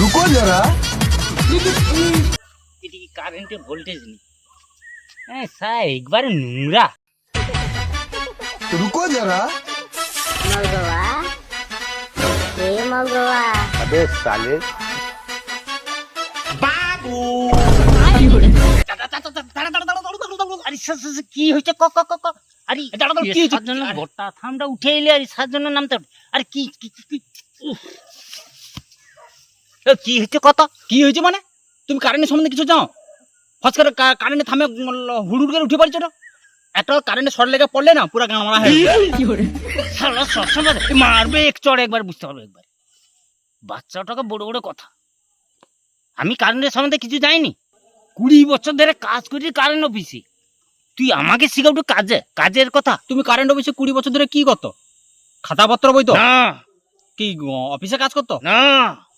रुको जरा। এটি কি কারেন্টের ভোল্টেজ নেই? হ্যাঁ স্যার একবারে নোংরা। रुको जरा। মলগোয়া এ মলগোয়া अबे साले। বাবু আরে কি হয়েছে ক ক ক ক আরে কি হয়েছে জন্য গোটা থামটা উঠে এলে আর সার জন্য নামতে আরে কি কি কি কি হয়েছে কত কি হয়েছে মানে তুমি কারেন্টের সম্বন্ধে কিছু জানো? ফস করে কারেন্টে থামে হুড়ুড় করে উঠে পারছো না? একটা কারেন্টে শর্ট লেগে পড়লে না পুরো গান মারা হয়ে শালা সবসময় মারবে এক চড় একবার বুঝতে পারবে একবার বাচ্চাটাকে বড় বড় কথা। আমি কারেন্টের সম্বন্ধে কিছু জানি 20 বছর ধরে কাজ করি কারেন্ট অফিসে। তুই আমাকে শিখাও একটু কাজের কথা। তুমি কারেন্ট অফিসে 20 বছর ধরে কি করতো? খাতাপত্র বইতো? না কি অফিসে কাজ করতো? না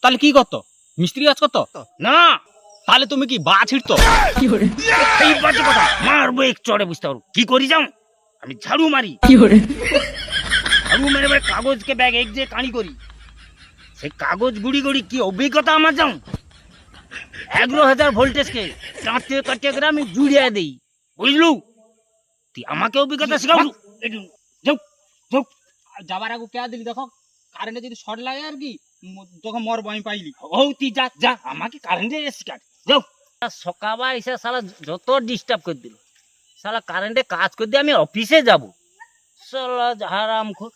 তাহলে কি করতো? মিস্ত্রি কাজ করতো? না তাহলে তুমি কি বা ছিড়তো? এই বাজে কথা মারবো এক চড়ে বুঝতে পারবো কি করি যাও। আমি ঝাড়ু মারি ঝাড়ু মেরে মেরে কাগজকে ব্যাগ এক যে কানি করি সেই কাগজ গুড়ি গুড়ি কি অভিজ্ঞতা আমার যাও। 11,000 ভোল্টেজকে কাঁচতে কাঁচতে করে আমি জুড়িয়ে দিই বুঝলু। তুই আমাকে অভিজ্ঞতা শেখাবো যাও যাও। যাবার আগে কে দিলি দেখো কারেন্টে যদি শর্ট লাগে আর কি তখন মর আমি পাইলি। ও তুই যা যা আমাকে কারেন্টে শিখাট যাও। সকালবেলা এসে শালা যত ডিস্টার্ব করে দিল শালা কারেন্টে কাজ করে দিয়ে আমি অফিসে যাবো শালা হারাম খোর।